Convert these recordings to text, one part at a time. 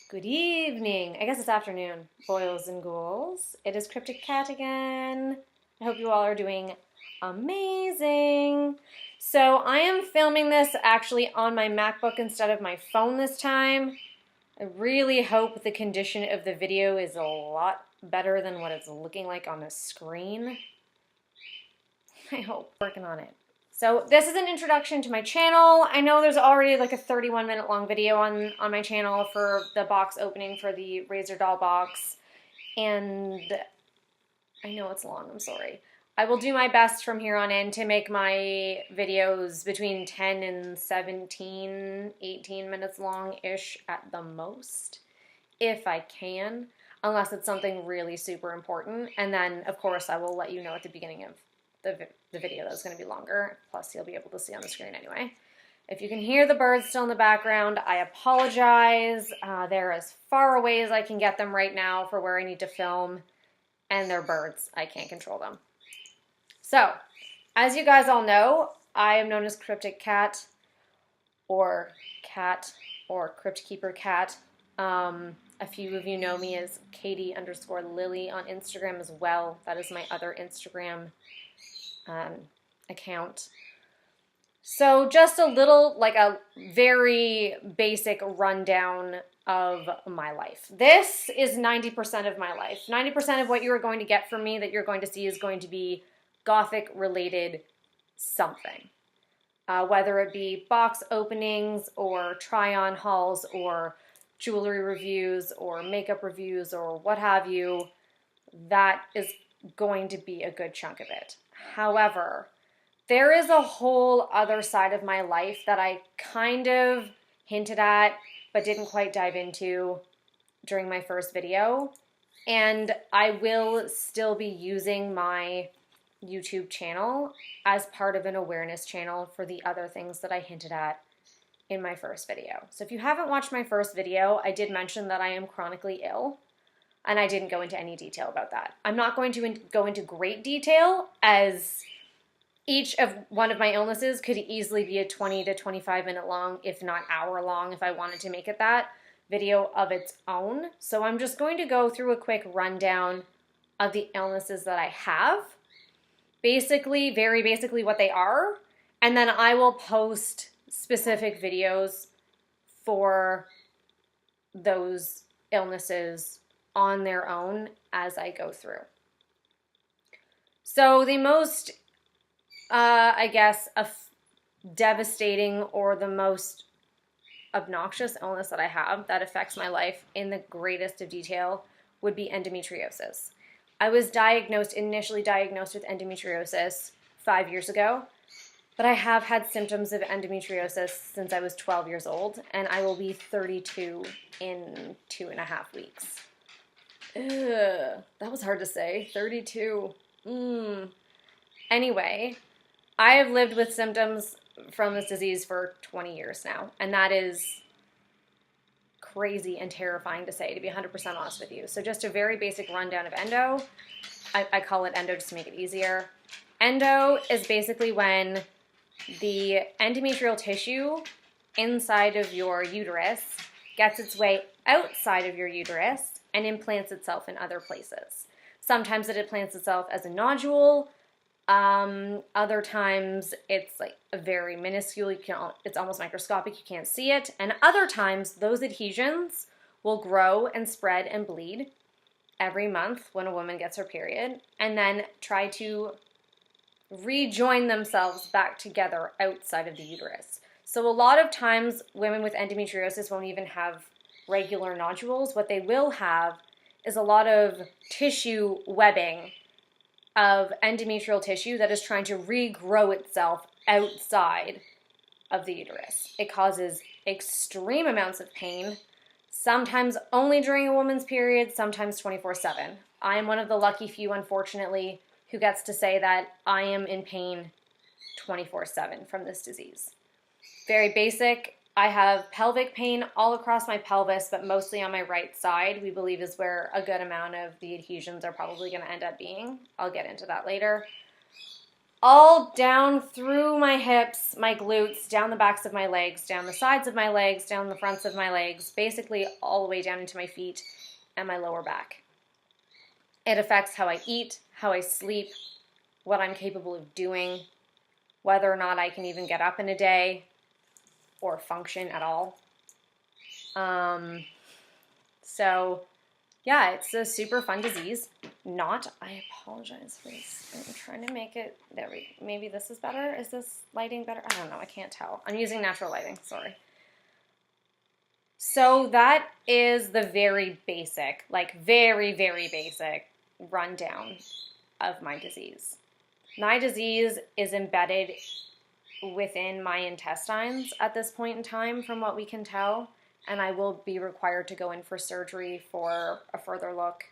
Good evening. I guess it's afternoon, boils and ghouls. It is Cryptic Cat again. I hope you all are doing amazing. So I am filming this actually on my MacBook instead of my phone this time. I really hope the condition of the video is a lot better than what it's looking like on the screen. I hope. Working on it. So this is an introduction to my channel. I know there's already like a 31-minute long video on my channel for the box opening for the Razor doll box. And I know it's long, I'm sorry. I will do my best from here on in to make my videos between 10 and 17, 18 minutes long-ish at the most, if I can, unless it's something really super important. And then, of course, I will let you know at the beginning of the video that's going to be longer, plus you'll be able to see on the screen anyway. If you can hear the birds still in the background, I apologize. They're as far away as I can get them right now for where I need to film, and they're birds. I can't control them. So, as you guys all know, I am known as Cryptic Cat, or Crypt Keeper Cat. A few of you know me as Katie_Lily on Instagram as well. That is my other Instagram account. So just a little, like a very basic rundown of my life. This is 90% of my life. 90% of what you are going to get from me that you're going to see is going to be Gothic related something. Whether it be box openings or try-on hauls or jewelry reviews or makeup reviews or what have you, that is going to be a good chunk of it. However, there is a whole other side of my life that I kind of hinted at but didn't quite dive into during my first video, and I will still be using my YouTube channel as part of an awareness channel for the other things that I hinted at in my first video. So if you haven't watched my first video, I did mention that I am chronically ill, and I didn't go into any detail about that. I'm not going to go into great detail, as each of one of my illnesses could easily be a 20 to 25 minute long, if not hour long, if I wanted to make it that, video of its own. So I'm just going to go through a quick rundown of the illnesses that I have. Basically, very basically what they are, and then I will post specific videos for those illnesses on their own as I go through. So the most, I guess, devastating or the most obnoxious illness that I have that affects my life in the greatest of detail would be endometriosis. I was initially diagnosed with endometriosis 5 years ago, but I have had symptoms of endometriosis since I was 12 years old, and I will be 32 in 2.5 weeks. Ugh, that was hard to say. 32. Anyway, I have lived with symptoms from this disease for 20 years now, and that is crazy and terrifying to say, to be 100% honest with you. So just a very basic rundown of endo. I call it endo just to make it easier. Endo is basically when the endometrial tissue inside of your uterus gets its way outside of your uterus and implants itself in other places. Sometimes it implants itself as a nodule. Other times it's like a very minuscule, it's almost microscopic, you can't see it. And other times those adhesions will grow and spread and bleed every month when a woman gets her period, and then try to rejoin themselves back together outside of the uterus. So a lot of times women with endometriosis won't even have regular nodules. What they will have is a lot of tissue webbing of endometrial tissue that is trying to regrow itself outside of the uterus. It causes extreme amounts of pain, sometimes only during a woman's period, sometimes 24/7. I am one of the lucky few, unfortunately, who gets to say that I am in pain 24/7 from this disease. Very basic. I have pelvic pain all across my pelvis, but mostly on my right side, we believe is where a good amount of the adhesions are probably going to end up being. I'll get into that later. all down through my hips, my glutes, down the backs of my legs, down the sides of my legs, down the fronts of my legs, basically all the way down into my feet and my lower back. It affects how I eat, how I sleep, what I'm capable of doing, whether or not I can even get up in a day or function at all. So yeah, it's a super fun disease. I apologize for this. I'm trying to make it, maybe this is better. Is this lighting better? I don't know, I can't tell. I'm using natural lighting, sorry. So that is the very basic, like very, very basic rundown of my disease. My disease is embedded within my intestines at this point in time, from what we can tell, and I will be required to go in for surgery for a further look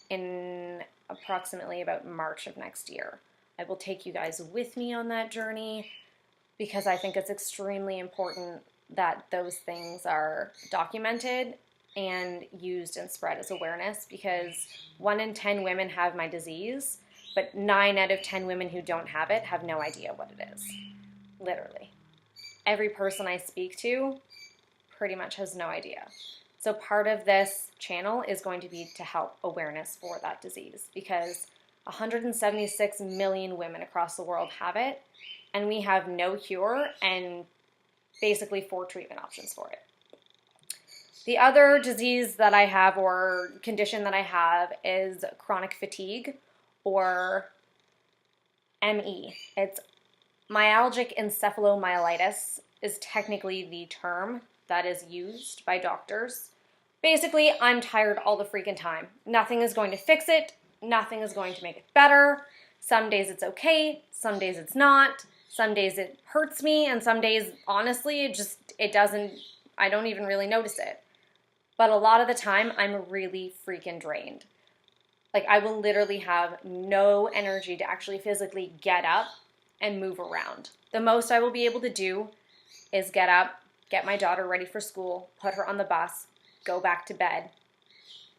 in approximately about March of next year. I will take you guys with me on that journey because I think it's extremely important that those things are documented and used and spread as awareness, because 1 in 10 women have my disease, but 9 out of 10 women who don't have it have no idea what it is. Literally. Every person I speak to pretty much has no idea. So part of this channel is going to be to help awareness for that disease, because 176 million women across the world have it, and we have no cure and basically 4 treatment options for it. The other disease that I have, or condition that I have, is chronic fatigue, or ME. It's myalgic encephalomyelitis is technically the term that is used by doctors. Basically, I'm tired all the freaking time. Nothing is going to fix it. Nothing is going to make it better. Some days it's okay. Some days it's not. Some days it hurts me, and some days, honestly, it doesn't, I don't even really notice it. But a lot of the time, I'm really freaking drained. Like, I will literally have no energy to actually physically get up and move around. The most I will be able to do is get up, get my daughter ready for school, put her on the bus, go back to bed,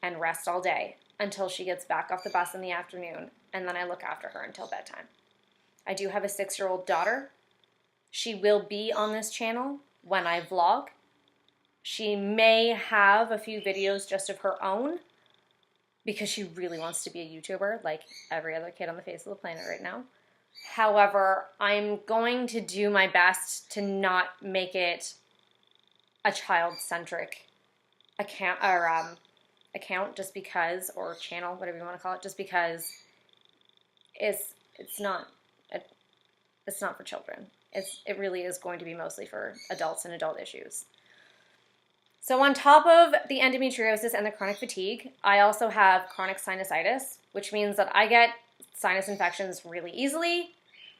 and rest all day until she gets back off the bus in the afternoon, and then I look after her until bedtime. I do have a 6-year-old daughter. She will be on this channel when I vlog. She may have a few videos just of her own because she really wants to be a YouTuber like every other kid on the face of the planet right now. However, I'm going to do my best to not make it a child-centric account just because, or channel, whatever you want to call it, just because it's not for children. It really is going to be mostly for adults and adult issues. So on top of the endometriosis and the chronic fatigue, I also have chronic sinusitis, which means that I get sinus infections really easily.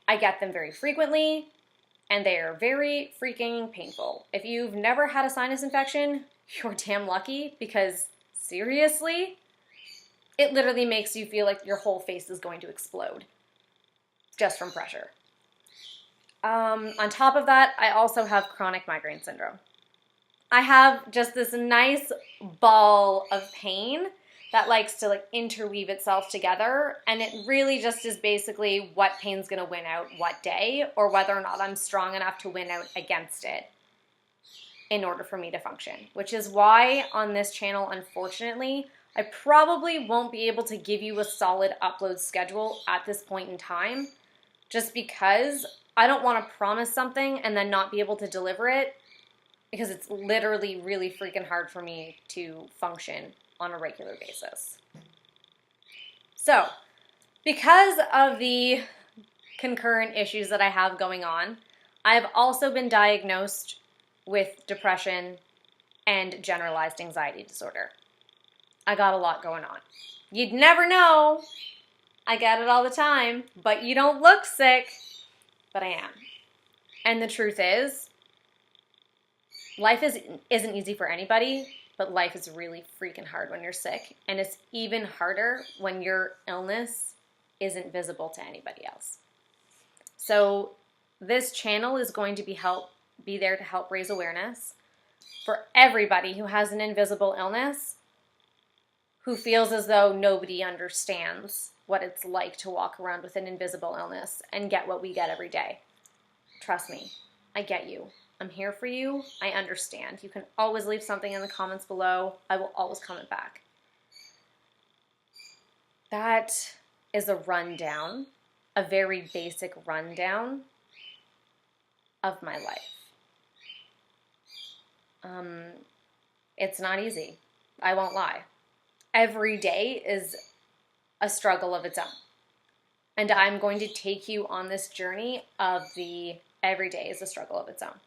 I get them very frequently, and they are very freaking painful. If you've never had a sinus infection, you're damn lucky, because seriously, it literally makes you feel like your whole face is going to explode just from pressure. On top of that, I also have chronic migraine syndrome. I have just this nice ball of pain that likes to interweave itself together, and it really just is basically what pain's gonna win out what day, or whether or not I'm strong enough to win out against it in order for me to function. Which is why on this channel, unfortunately, I probably won't be able to give you a solid upload schedule at this point in time, just because I don't want to promise something and then not be able to deliver it, because it's literally really freaking hard for me to function on a regular basis. So, because of the concurrent issues that I have going on, I've also been diagnosed with depression and generalized anxiety disorder. I got a lot going on. You'd never know. I get it all the time, but you don't look sick. But I am. And the truth is, life isn't easy for anybody, but life is really freaking hard when you're sick. And it's even harder when your illness isn't visible to anybody else. So this channel is going to be there to help raise awareness for everybody who has an invisible illness, who feels as though nobody understands what it's like to walk around with an invisible illness and get what we get every day. Trust me, I get you. I'm here for you. I understand. You can always leave something in the comments below. I will always comment back. That is a rundown, a very basic rundown of my life. It's not easy. I won't lie. Every day is a struggle of its own. And I'm going to take you on this journey of the every day is a struggle of its own.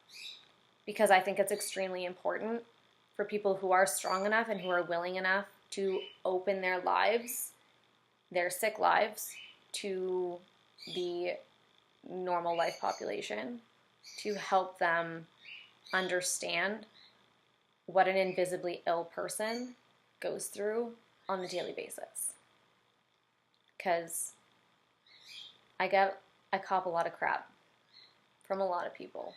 Because I think it's extremely important for people who are strong enough and who are willing enough to open their lives, their sick lives, to the normal life population, to help them understand what an invisibly ill person goes through on a daily basis. Because I cop a lot of crap from a lot of people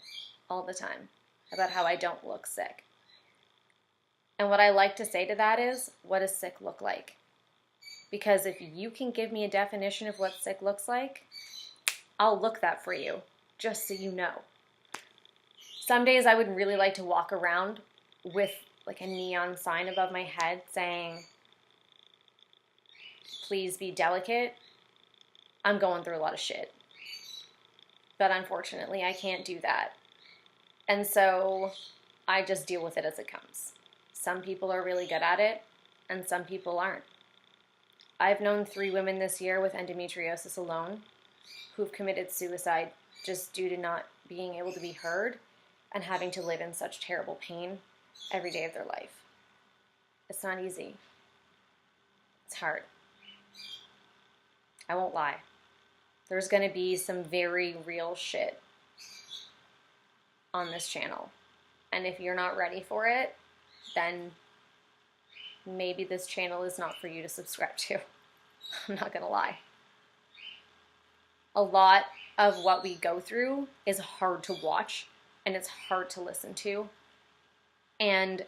all the time about how I don't look sick. And what I like to say to that is, what does sick look like? Because if you can give me a definition of what sick looks like, I'll look that for you, just so you know. Some days I would really like to walk around with like a neon sign above my head saying, please be delicate. I'm going through a lot of shit. But unfortunately, I can't do that. And so I just deal with it as it comes. Some people are really good at it, and some people aren't. I've known 3 women this year with endometriosis alone who've committed suicide just due to not being able to be heard and having to live in such terrible pain every day of their life. It's not easy. It's hard. I won't lie. There's going to be some very real shit on this channel. And if you're not ready for it, then maybe this channel is not for you to subscribe to. I'm not going to lie. A lot of what we go through is hard to watch and it's hard to listen to. And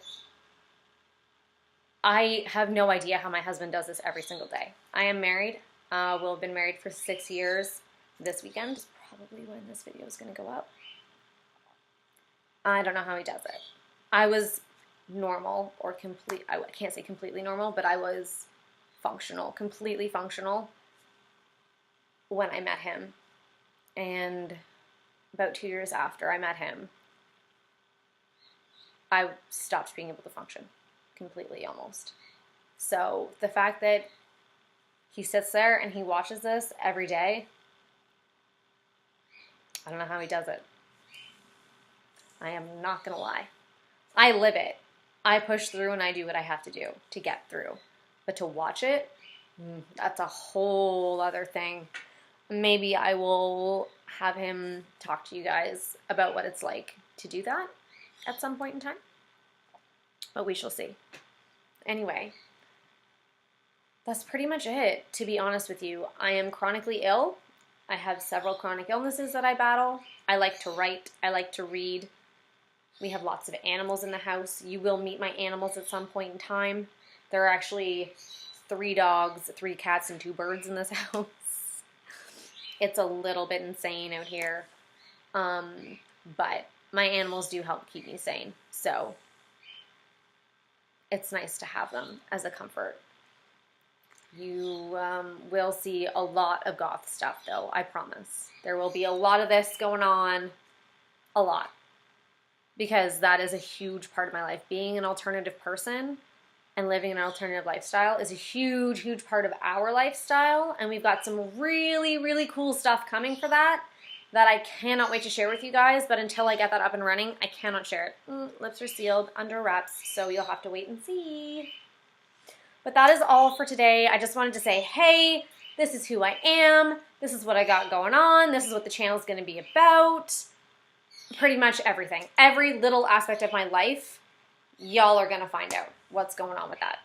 I have no idea how my husband does this every single day. I am married. We'll have been married for 6 years. This weekend is probably when this video is going to go up. I don't know how he does it. I was normal or I can't say completely normal, but I was functional, completely functional when I met him. And about 2 years after I met him, I stopped being able to function completely almost. So the fact that he sits there and he watches this every day, I don't know how he does it. I am not going to lie. I live it. I push through and I do what I have to do to get through. But to watch it, that's a whole other thing. Maybe I will have him talk to you guys about what it's like to do that at some point in time. But we shall see. Anyway, that's pretty much it, to be honest with you. I am chronically ill. I have several chronic illnesses that I battle. I like to write. I like to read. We have lots of animals in the house. You will meet my animals at some point in time. There are actually 3 dogs, 3 cats, and 2 birds in this house. It's a little bit insane out here. But my animals do help keep me sane. So it's nice to have them as a comfort. You will see a lot of goth stuff, though, I promise. There will be a lot of this going on. A lot. Because that is a huge part of my life. Being an alternative person and living an alternative lifestyle is a huge, huge part of our lifestyle. And we've got some really, really cool stuff coming for that I cannot wait to share with you guys. But until I get that up and running, I cannot share it. Lips are sealed, under wraps, so you'll have to wait and see. But that is all for today. I just wanted to say, hey, this is who I am. This is what I got going on. This is what the channel is going to be about. Pretty much everything. Every little aspect of my life, y'all are going to find out what's going on with that.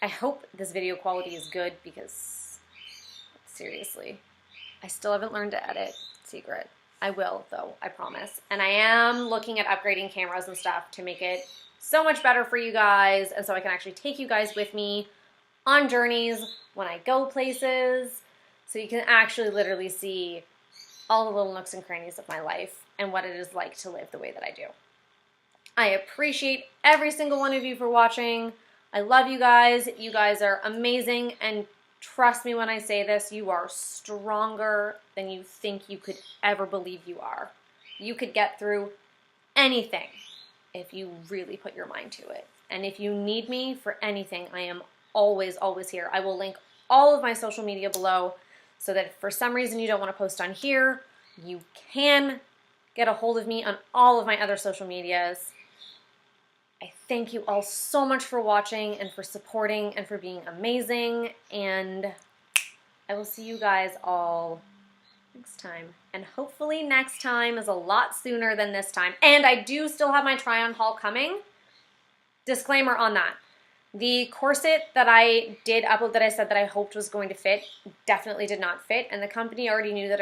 I hope this video quality is good because, seriously, I still haven't learned to edit. Secret. I will, though, I promise. And I am looking at upgrading cameras and stuff to make it so much better for you guys and so I can actually take you guys with me on journeys, when I go places, so you can actually literally see all the little nooks and crannies of my life and what it is like to live the way that I do. I appreciate every single one of you for watching. I love you guys. You guys are amazing, and trust me when I say this, you are stronger than you think you could ever believe you are. You could get through anything if you really put your mind to it. And if you need me for anything, I am always, always here. I will link all of my social media below so that if for some reason you don't want to post on here, you can get a hold of me on all of my other social medias. I thank you all so much for watching and for supporting and for being amazing. And I will see you guys all next time. And hopefully next time is a lot sooner than this time. And I do still have my try-on haul coming. Disclaimer on that. The corset that I did upload that I said that I hoped was going to fit definitely did not fit. And the company already knew that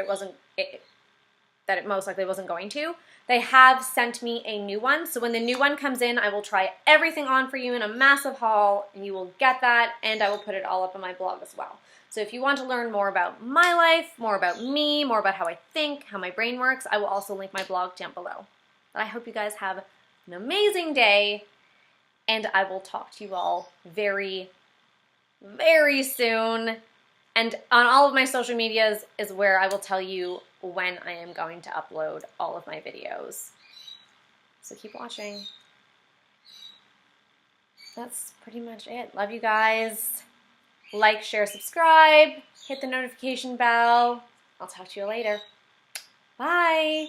that it most likely wasn't going to. They have sent me a new one. So when the new one comes in, I will try everything on for you in a massive haul, and you will get that, and I will put it all up on my blog as well. So if you want to learn more about my life, more about me, more about how I think, how my brain works, I will also link my blog down below. But I hope you guys have an amazing day, and I will talk to you all very, very soon. And on all of my social medias is where I will tell you when I am going to upload all of my videos. So keep watching. That's pretty much it. Love you guys. Like, share, subscribe. Hit the notification bell. I'll talk to you later. Bye.